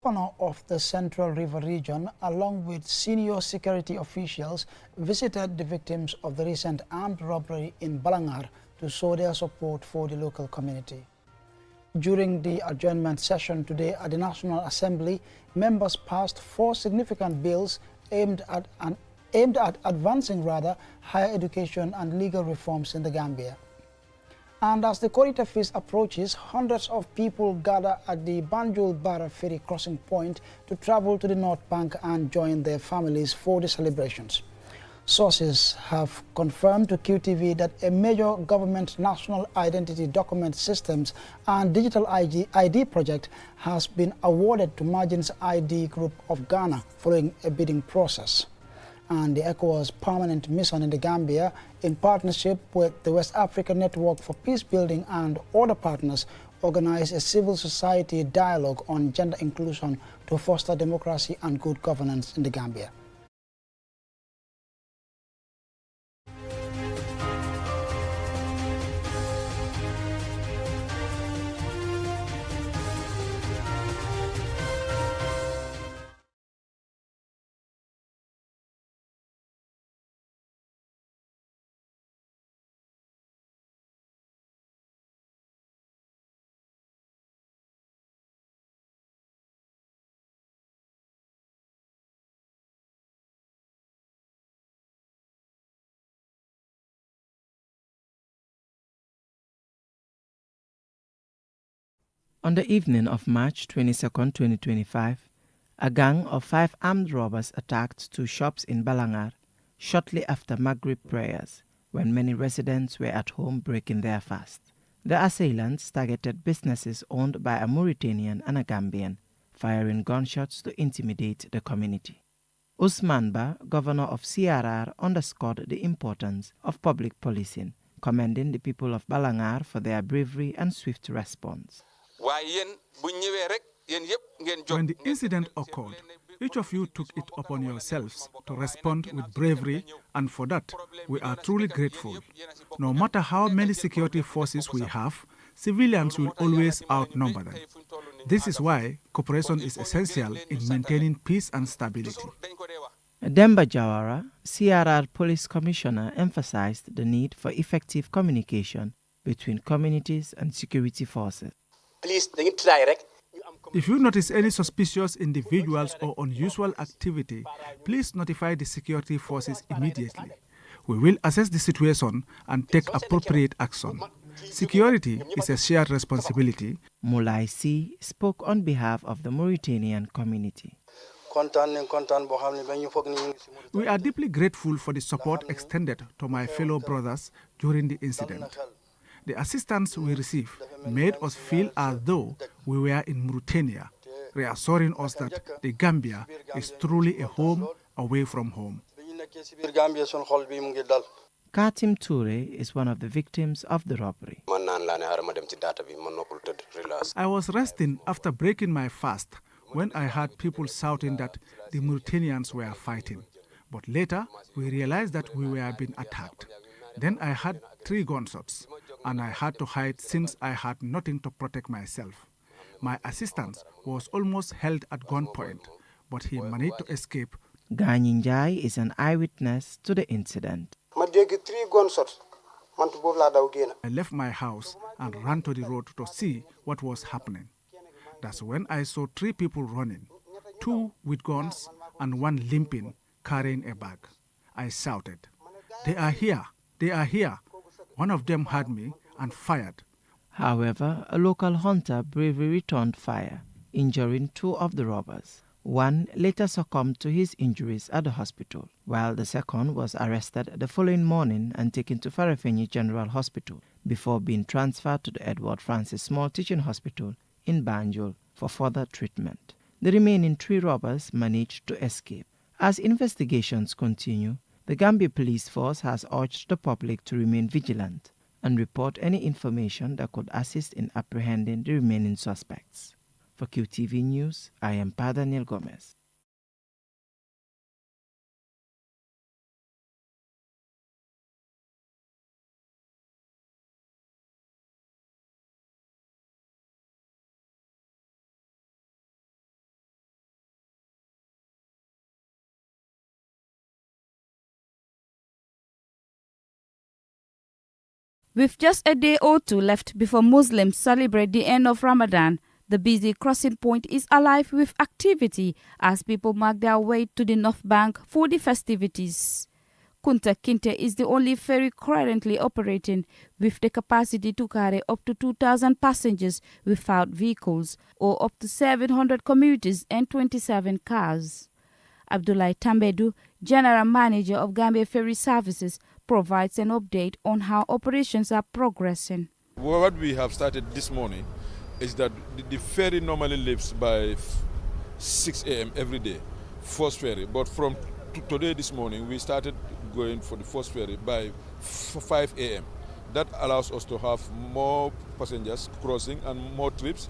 Governor of the Central River region, along with senior security officials, visited the victims of the recent armed robbery in Balangar to show their support for the local community. During the adjournment session today at the National Assembly, members passed 4 significant bills aimed at advancing higher education and legal reforms in the Gambia. And as the Korita feast approaches, hundreds of people gather at the Banjul-Barra Ferry crossing point to travel to the North Bank and join their families for the celebrations. Sources have confirmed to QTV that a major government national identity document systems and digital ID project has been awarded to Margins ID Group of Ghana following a bidding process. And the ECOWAS Permanent Mission in the Gambia, in partnership with the West African Network for Peace Building and other partners, organized a civil society dialogue on gender inclusion to foster democracy and good governance in the Gambia. On the evening of March 22, 2025, a gang of 5 armed robbers attacked 2 shops in Balangar shortly after Maghrib prayers, when many residents were at home breaking their fast. The assailants targeted businesses owned by a Mauritanian and a Gambian, firing gunshots to intimidate the community. Usman Ba, governor of CRR, underscored the importance of public policing, commending the people of Balangar for their bravery and swift response. When the incident occurred, each of you took it upon yourselves to respond with bravery, and for that, we are truly grateful. No matter how many security forces we have, civilians will always outnumber them. This is why cooperation is essential in maintaining peace and stability. Demba Jawara, CRR Police Commissioner, emphasized the need for effective communication between communities and security forces. Please, try. If you notice any suspicious individuals or unusual activity, please notify the security forces immediately. We will assess the situation and take appropriate action. Security is a shared responsibility. Mulai C spoke on behalf of the Mauritanian community. We are deeply grateful for the support extended to my fellow brothers during the incident. The assistance we received made us feel as though we were in Mauritania, reassuring us that the Gambia is truly a home away from home. Katim Toure is one of the victims of the robbery. I was resting after breaking my fast when I heard people shouting that the Mauritanians were fighting. But later, we realized that we were being attacked. Then I had 3 gunshots, and I had to hide since I had nothing to protect myself. My assistant was almost held at gunpoint, but he managed to escape. Ganyinjai is an eyewitness to the incident. I 3 gunshots. I left my house and ran to the road to see what was happening. That's when I saw 3 people running, 2 with guns and 1 limping, carrying a bag. I shouted, "They are here! They are here!" One of them heard me and fired. However, a local hunter bravely returned fire, injuring 2 of the robbers. One later succumbed to his injuries at the hospital, while the second was arrested the following morning and taken to Ferry General Hospital before being transferred to the Edward Francis Small Teaching Hospital in Banjul for further treatment. The remaining 3 robbers managed to escape. As investigations continue, the Gambia Police Force has urged the public to remain vigilant and report any information that could assist in apprehending the remaining suspects. For QTV News, I am Daniel Gomez. With just a day or two left before Muslims celebrate the end of Ramadan, the busy crossing point is alive with activity as people make their way to the North Bank for the festivities. Kunta Kinte is the only ferry currently operating with the capacity to carry up to 2,000 passengers without vehicles or up to 700 commuters and 27 cars. Abdullahi Tambedu, General Manager of Gambia Ferry Services, provides an update on how operations are progressing. What we have started this morning is that the ferry normally leaves by 6 a.m. every day, first ferry. But from today, this morning, we started going for the first ferry by 5 a.m. That allows us to have more passengers crossing and more trips,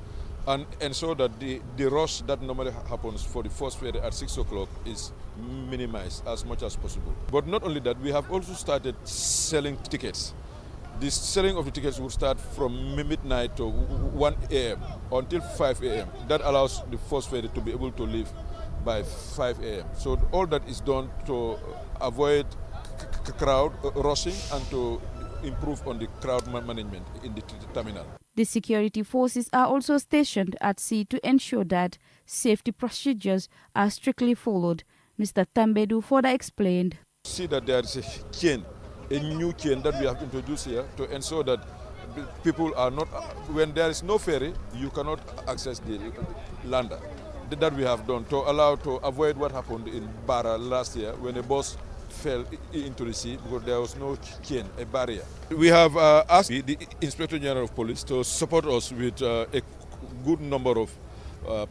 and ensure that the rush that normally happens for the first ferry at 6 o'clock is minimized as much as possible. But not only that, we have also started selling tickets. The selling of the tickets will start from midnight to 1 a.m. until 5 a.m. That allows the first ferry to be able to leave by 5 a.m. So all that is done to avoid crowd rushing and to improve on the crowd management in the terminal. The security forces are also stationed at sea to ensure that safety procedures are strictly followed. Mr. Tambedu further explained. See that there is a new chain that we have introduced here to ensure that people are not, when there is no ferry, you cannot access the lander. That we have done to avoid what happened in Barra last year when a bus fell into the sea because there was no chain, a barrier. We have asked the Inspector General of Police to support us with a good number of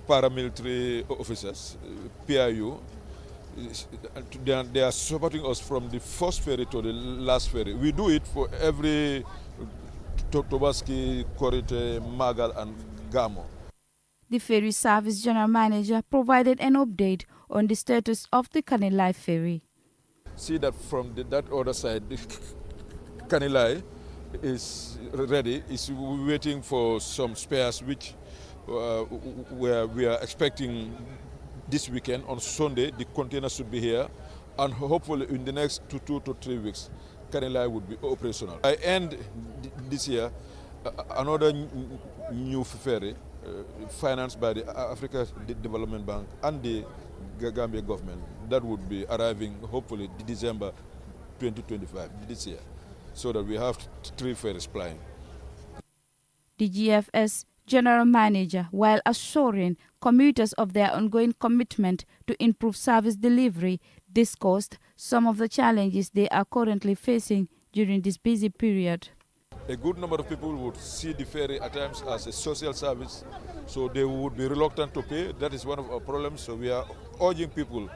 paramilitary officers, PIU. They are supporting us from the first ferry to the last ferry. We do it for every Tobaski, Korite, Magal and Gamo. The ferry service general manager provided an update on the status of the Kanilai ferry. See that from that other side, the Kanilai is ready, is waiting for some spares which where we are expecting this weekend. On Sunday, the container should be here, and hopefully in the next 2 to 3 weeks, Kanilai would be operational. By end this year, another new ferry financed by the Africa Development Bank and the Gambia government, that would be arriving hopefully December 2025, this year, so that we have 3 ferries plying. The GFS General Manager, while assuring commuters of their ongoing commitment to improve service delivery, discussed some of the challenges they are currently facing during this busy period. A good number of people would see the ferry at times as a social service, so they would be reluctant to pay. That is one of our problems, so we are urging people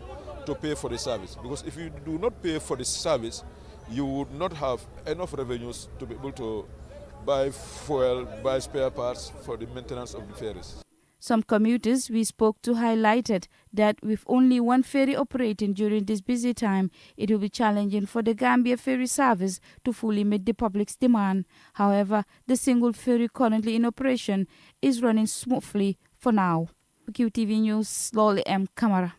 to pay for the service, because if you do not pay for the service, you would not have enough revenues to be able to buy fuel, buy spare parts for the maintenance of the ferries. Some commuters we spoke to highlighted that with only one ferry operating during this busy time, it will be challenging for the Gambia ferry service to fully meet the public's demand. However, the single ferry currently in operation is running smoothly for now. QTV News, Lolly M. Kamara.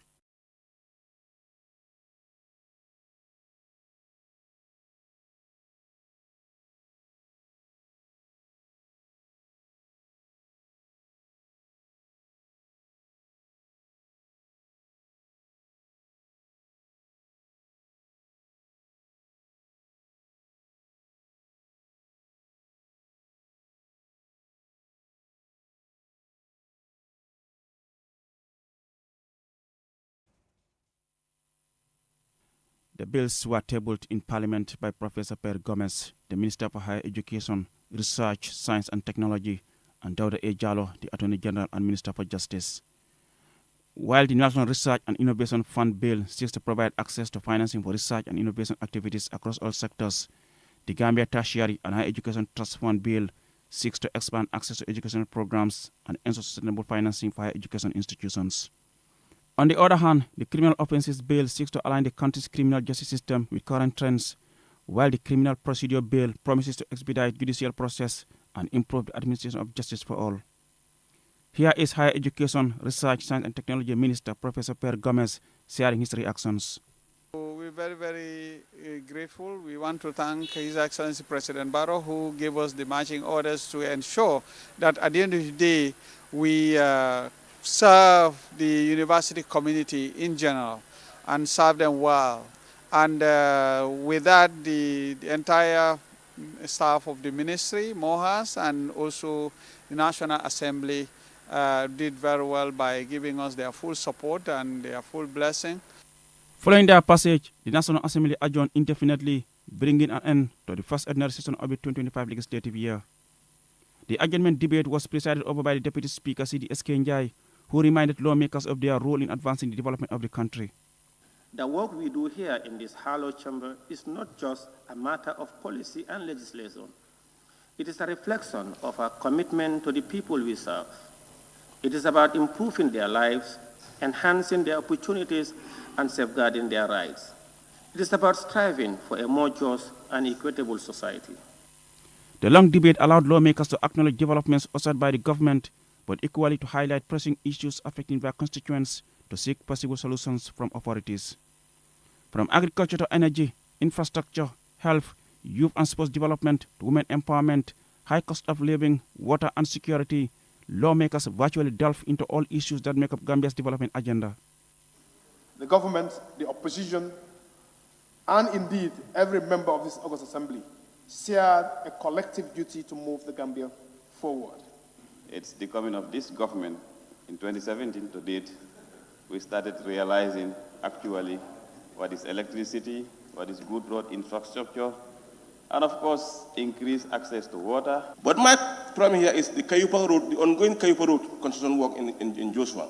The bills were tabled in Parliament by Professor Ferry Gomez, the Minister for Higher Education, Research, Science and Technology, and Dauda A. Jallow, the Attorney General and Minister for Justice. While the National Research and Innovation Fund Bill seeks to provide access to financing for research and innovation activities across all sectors, the Gambia Tertiary and Higher Education Trust Fund Bill seeks to expand access to educational programs and ensure sustainable financing for higher education institutions. On the other hand, the Criminal Offences Bill seeks to align the country's criminal justice system with current trends, while the Criminal Procedure Bill promises to expedite judicial process and improve the administration of justice for all. Here is Higher Education, Research, Science and Technology Minister Professor Ferry Gomez sharing his reactions. We we're very, very grateful. We want to thank His Excellency President Barrow, who gave us the marching orders to ensure that at the end of the day, we serve the university community in general and serve them well. And with that, the entire staff of the ministry, MOHAS, and also the National Assembly did very well by giving us their full support and their full blessing. Following their passage, the National Assembly adjourned indefinitely, bringing an end to the first ordinary session of the 2025 legislative year. The adjournment debate was presided over by the Deputy Speaker, C.D. Njai, who reminded lawmakers of their role in advancing the development of the country. The work we do here in this hallowed chamber is not just a matter of policy and legislation. It is a reflection of our commitment to the people we serve. It is about improving their lives, enhancing their opportunities, and safeguarding their rights. It is about striving for a more just and equitable society. The long debate allowed lawmakers to acknowledge developments ushered by the government, but equally to highlight pressing issues affecting their constituents to seek possible solutions from authorities. From agriculture to energy, infrastructure, health, youth and sports development to women empowerment, high cost of living, water and security, lawmakers virtually delve into all issues that make up Gambia's development agenda. The government, the opposition, and indeed every member of this August Assembly shared a collective duty to move the Gambia forward. It's the coming of this government in 2017 to date, we started realizing actually what is electricity, what is good road infrastructure, and of course, increase access to water. But my problem here is the Kayupa Road, the ongoing Kayupa Road construction work in Joshua.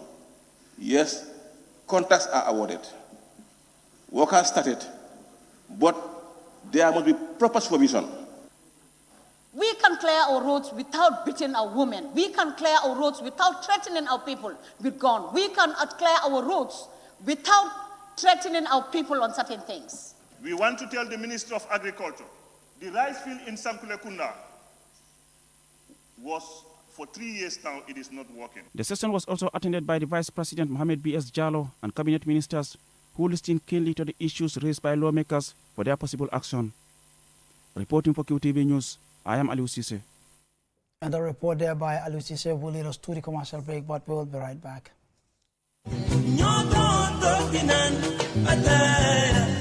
Yes, contracts are awarded. Work has started, but there must be proper supervision. We can clear our roads without beating our women. We can clear our roads without threatening our people with guns. We can clear our roads without threatening our people on certain things. We want to tell the Minister of Agriculture, the rice field in Sankulekunda was, for 3 years now, it is not working. The session was also attended by the Vice President Mohamed B.S. Jallow and Cabinet Ministers, who listened keenly to the issues raised by lawmakers for their possible action. Reporting for QTV News, I am Aliou Cisse. And the report there by Aliou Cisse will lead us to the commercial break, but we will be right back.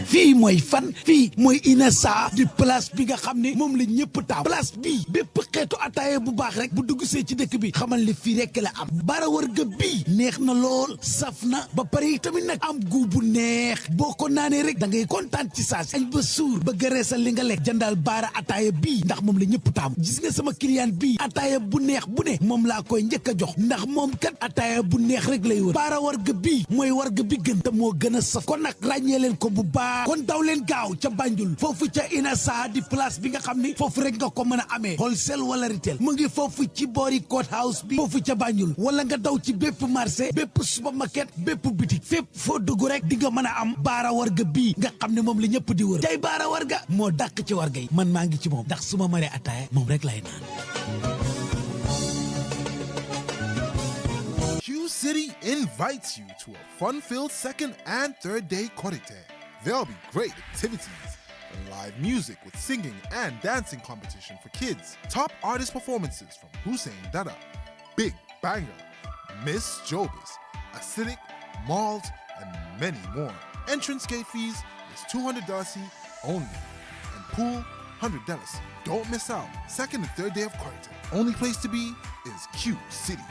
fii mooy fan fii mooy Inessa di place bi nga xam ne moom la ñëpp taaw place bii bépp xeetu ataaya bu baax rek bu dugg see ci dëkk bi xamal li fii rek la am bara wërga bii neex na lool saf na ba pare tamit nag am gu bu neex boo ko naanee rek da ngay kontaan ci saas añ ba suur ba gëreesal li nga lekk jëndal baara ataaya bii ndax moom la ñëpp taam gis nga sama client bii ataaya bu neex bu ne moom laa koy njëkk a jox ndax moom kat ataaya bu neex rek lay wër bara wërga bii mooy warga bi gën te moo gën a saf kon nag ràññee leen ko bu baax kon daw leen gaaw ca Banjul foofu ca Inessa di place bi nga xam ni foofu rek nga ko mën a amee wholesale wala retail mu ngi foofu ci boori court house bi foofu ca Banjul wala nga daw ci bépp marché bépp supermarket bépp boutique fépp foo dugg rek di nga mën a am baara warga bii nga xam ne moom la ñëpp di wër tey baara warga moo dàq ci warga yi man maa ngi ci moom ndax su ma maree ataaya moom rek lay naan. Q City invites you to a fun-filled second and third day Korite. There'll be great activities, live music with singing and dancing competition for kids, top artist performances from Hussein Dada, Big Banger, Miss Jobis, Acidic, Malt, and many more. Entrance gate fees is $200 only, and pool $100. Don't miss out. Second and third day of Korite. Only place to be is Q City.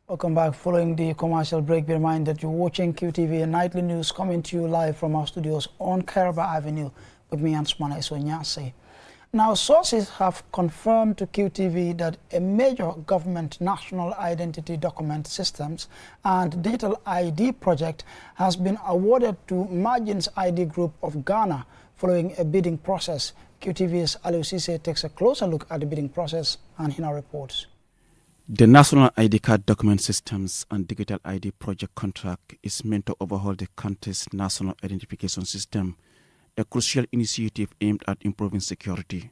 Welcome back. Following the commercial break, be reminded that you're watching QTV Nightly News coming to you live from our studios on Caraba Avenue with me, Ansmana Isonyase. Now, sources have confirmed to QTV that a major government national identity document systems and digital ID project has been awarded to Margins ID Group of Ghana following a bidding process. QTV's Aliou Cisse takes a closer look at the bidding process and he now reports. The National ID Card Document Systems and Digital ID Project contract is meant to overhaul the country's national identification system, a crucial initiative aimed at improving security.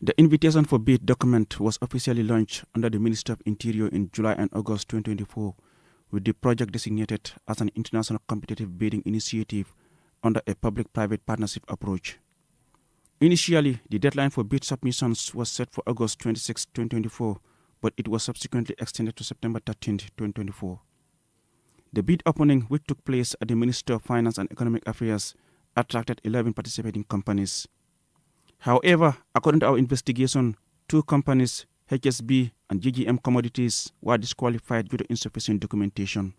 The invitation for bid document was officially launched under the Ministry of Interior in July and August 2024, with the project designated as an international competitive bidding initiative under a public-private partnership approach. Initially, the deadline for bid submissions was set for August 26, 2024, but it was subsequently extended to September 13, 2024. The bid opening, which took place at the Ministry of Finance and Economic Affairs, attracted 11 participating companies. However, according to our investigation, 2 companies, HSB and GGM Commodities, were disqualified due to insufficient documentation.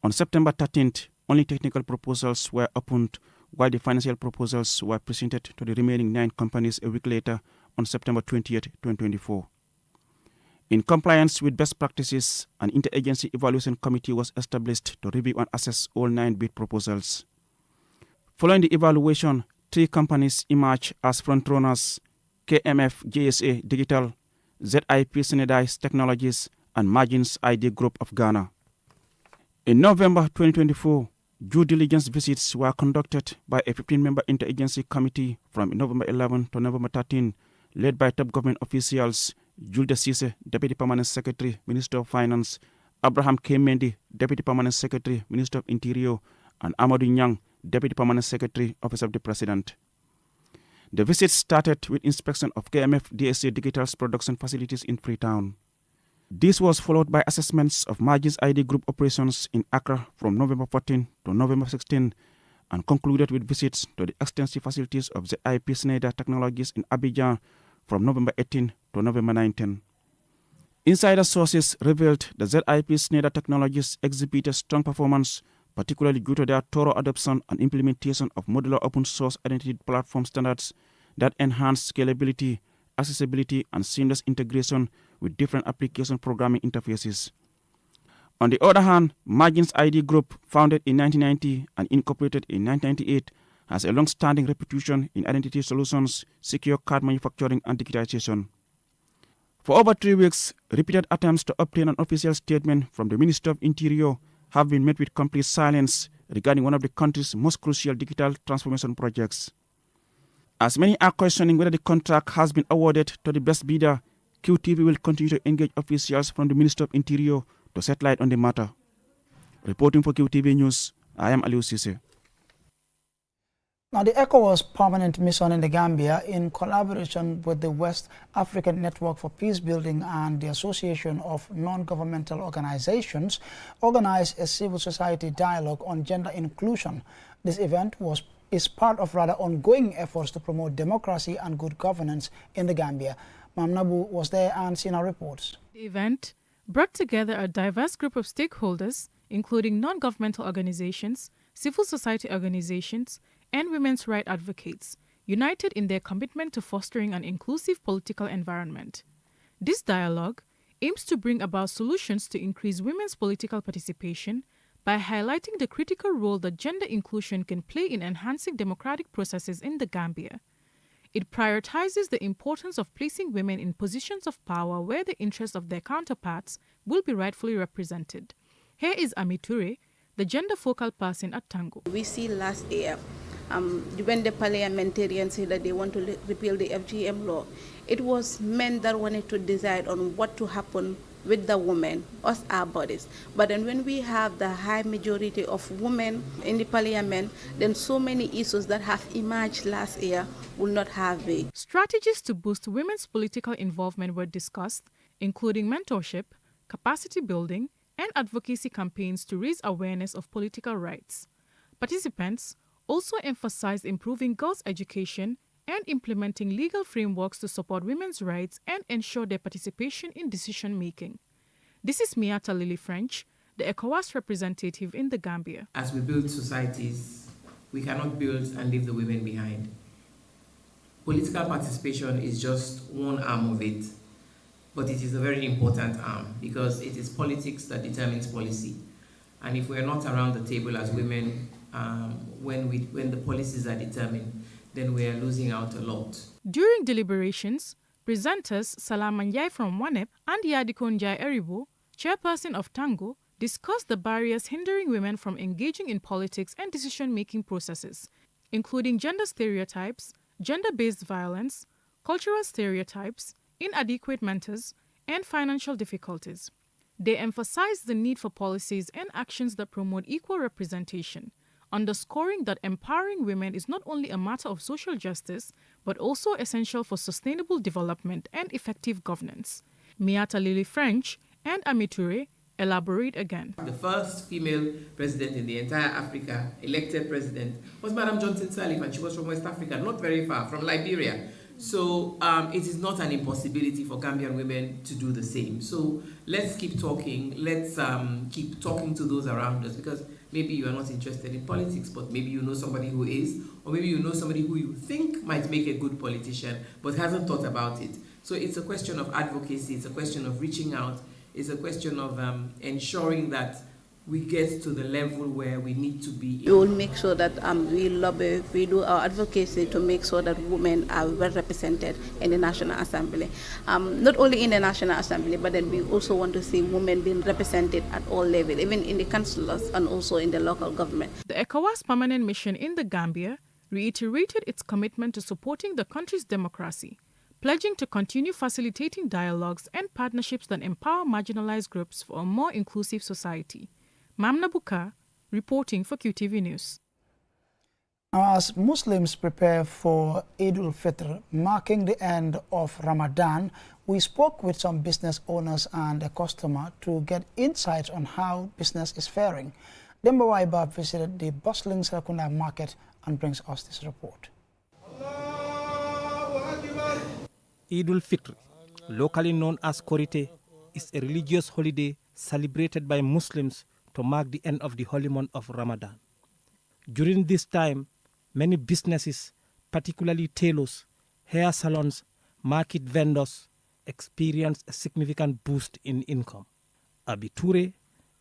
On September 13th, only technical proposals were opened, while the financial proposals were presented to the remaining 9 companies a week later on September 20th, 2024. In compliance with best practices, an interagency evaluation committee was established to review and assess all 9 bid proposals. Following the evaluation, 3 companies emerged as frontrunners: KMF JSA Digital, ZIP Synedice Technologies, and Margins ID Group of Ghana. In November 2024, due diligence visits were conducted by a 15-member interagency committee from November 11 to November 13, led by top government officials: Julde Cisse, Deputy Permanent Secretary, Minister of Finance; Abraham K. Mendy, Deputy Permanent Secretary, Minister of Interior; and Amadou Nyang, Deputy Permanent Secretary, Office of the President. The visit started with inspection of KMF DSA Digital's production facilities in Freetown. This was followed by assessments of Margins ID Group operations in Accra from November 14 to November 16, and concluded with visits to the extensive facilities of ZIP Schneider Technologies in Abidjan from November 18 to November 19. Insider sources revealed that ZIP Schneider Technologies exhibited strong performance, particularly due to their thorough adoption and implementation of modular open-source identity platform standards that enhance scalability, accessibility, and seamless integration with different application programming interfaces. On the other hand, Margins ID Group, founded in 1990 and incorporated in 1998, has a long-standing reputation in identity solutions, secure card manufacturing, and digitization. For over 3 weeks, repeated attempts to obtain an official statement from the Ministry of Interior have been met with complete silence regarding one of the country's most crucial digital transformation projects. As many are questioning whether the contract has been awarded to the best bidder, QTV will continue to engage officials from the Ministry of Interior to shed light on the matter. Reporting for QTV News, I am Aliou Cisse. Now, the ECOWAS Permanent Mission in the Gambia, in collaboration with the West African Network for Peacebuilding and the Association of Non-Governmental Organizations, organized a civil society dialogue on gender inclusion. This event is part of rather ongoing efforts to promote democracy and good governance in the Gambia. Mam Nabu was there and seen our reports. The event brought together a diverse group of stakeholders, including non-governmental organizations, civil society organizations, and women's rights advocates, united in their commitment to fostering an inclusive political environment. This dialogue aims to bring about solutions to increase women's political participation by highlighting the critical role that gender inclusion can play in enhancing democratic processes in the Gambia. It prioritizes the importance of placing women in positions of power where the interests of their counterparts will be rightfully represented. Here is Ami Toure, the gender focal person at Tango. We see last year, when the parliamentarians said that they want to repeal the FGM law, it was men that wanted to decide on what to happen with the women, us, our bodies. But then when we have the high majority of women in the parliament, then so many issues that have emerged last year will not have it. Strategies to boost women's political involvement were discussed, including mentorship, capacity building, and advocacy campaigns to raise awareness of political rights. Participants also emphasized improving girls' education and implementing legal frameworks to support women's rights and ensure their participation in decision-making. This is Miata Lily French, the ECOWAS representative in the Gambia. As we build societies, we cannot build and leave the women behind. Political participation is just one arm of it, but it is a very important arm because it is politics that determines policy. And if we're not around the table as women, when the policies are determined, then we are losing out a lot. During deliberations, presenters Salama Njai from WANEP and Yadiko Njai Eribo, chairperson of Tango, discussed the barriers hindering women from engaging in politics and decision-making processes. including gender stereotypes, gender-based violence, cultural stereotypes, inadequate mentors, and financial difficulties. They emphasize the need for policies and actions that promote equal representation, underscoring that empowering women is not only a matter of social justice, but also essential for sustainable development and effective governance. Miata Lily French and Amiture elaborate again. The first female president in the entire Africa, elected president, was Madam Johnson Sirleaf, and she was from West Africa, not very far, from Liberia. So it is not an impossibility for Gambian women to do the same. So let's keep talking. Let's keep talking to those around us, because maybe you are not interested in politics, but maybe you know somebody who is, or maybe you know somebody who you think might make a good politician, but hasn't thought about it. So it's a question of advocacy. It's a question of reaching out. It's a question of ensuring that we get to the level where we need to be. We will make sure that we lobby, we do our advocacy to make sure that women are well represented in the National Assembly. Not only in the National Assembly, but then we also want to see women being represented at all levels, even in the councils and also in the local government. The ECOWAS Permanent Mission in the Gambia reiterated its commitment to supporting the country's democracy, pledging to continue facilitating dialogues and partnerships that empower marginalized groups for a more inclusive society. Mamna Buka, reporting for QTV News. Now, as Muslims prepare for Eid al-Fitr, marking the end of Ramadan, we spoke with some business owners and a customer to get insights on how business is faring. Demba Waiba visited the bustling Serakunda market and brings us this report. Eid al-Fitr, locally known as Korite, is a religious holiday celebrated by Muslims to mark the end of the holy month of Ramadan. During this time, many businesses, particularly tailors, hair salons, market vendors, experience a significant boost in income. Abiture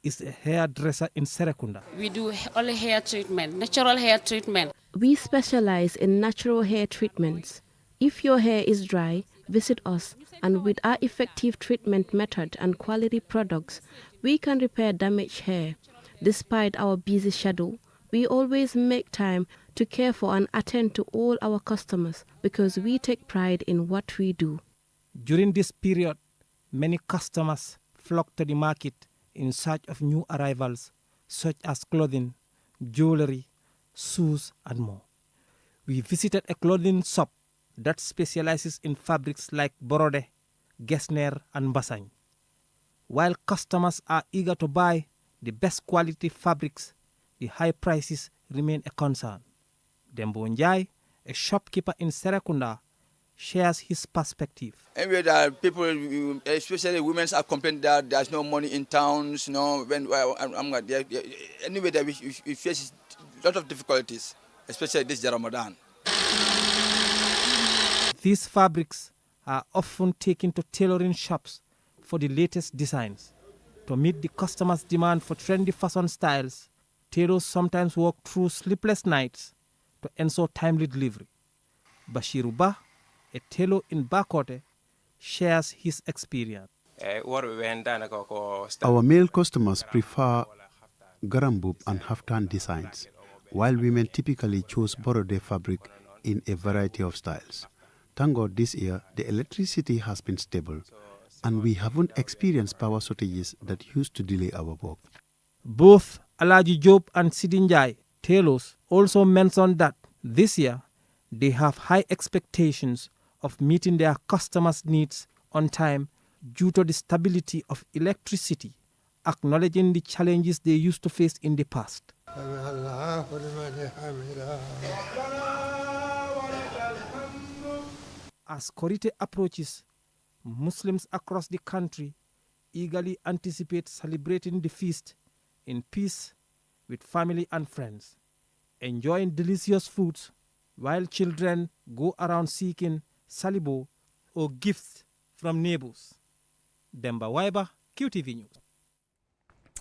is a hairdresser in Serekunda. We do only hair treatment, natural hair treatment. We specialize in natural hair treatments. If your hair is dry, visit us, and with our effective treatment method and quality products, we can repair damaged hair. Despite our busy schedule, we always make time to care for and attend to all our customers because we take pride in what we do. During this period, many customers flock to the market in search of new arrivals, such as clothing, jewelry, shoes, and more. We visited a clothing shop that specializes in fabrics like borode, gesner, and basang. While customers are eager to buy the best quality fabrics, the high prices remain a concern. Dembo Njai, a shopkeeper in Serekunda, shares his perspective. Anyway, that people, especially women, are complaining that there's no money in towns. You know, anyway, that we face a lot of difficulties, especially this Ramadan. These fabrics are often taken to tailoring shops for the latest designs. To meet the customers' demand for trendy fashion styles, tailors sometimes work through sleepless nights to ensure timely delivery. Bashiru Ba, a tailor in Bakote, shares his experience. Our male customers prefer garambub and haftan designs, while women typically choose borode fabric in a variety of styles. Thank God this year, the electricity has been stable, and we haven't experienced power shortages that used to delay our work. Both Alaji Job and Sidinjai tailors also mentioned that this year they have high expectations of meeting their customers' needs on time due to the stability of electricity, acknowledging the challenges they used to face in the past. As Korite approaches, Muslims across the country eagerly anticipate celebrating the feast in peace with family and friends, enjoying delicious foods while children go around seeking salibo or gifts from neighbors. Demba Waiba, QTV News.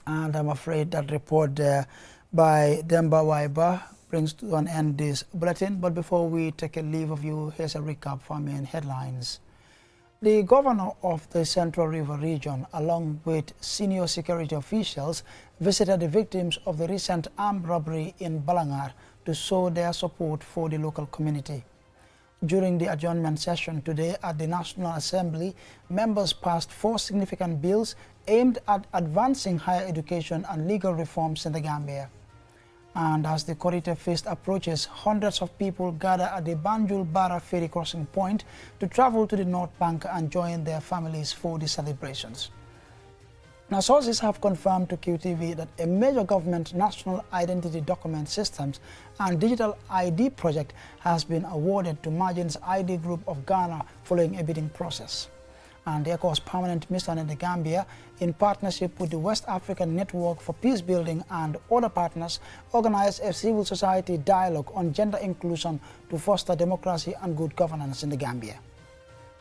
And I'm afraid that report there by Demba Waiba brings to an end this bulletin. But before we take a leave of you, here's a recap for main headlines. The governor of the Central River region, along with senior security officials, visited the victims of the recent armed robbery in Balangar to show their support for the local community. During the adjournment session today at the National Assembly, members passed 4 significant bills aimed at advancing higher education and legal reforms in the Gambia. And as the Korite Feast approaches, hundreds of people gather at the Banjul Bara Ferry crossing point to travel to the North Bank and join their families for the celebrations. Now, sources have confirmed to QTV that a major government national identity document systems and digital ID project has been awarded to Margins ID Group of Ghana following a bidding process. And the ECOWAS permanent mission in the Gambia, in partnership with the West African Network for Peace Building and other partners, organized a civil society dialogue on gender inclusion to foster democracy and good governance in the Gambia.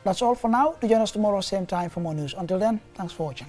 That's all for now. Do join us tomorrow, same time for more news. Until then, thanks for watching.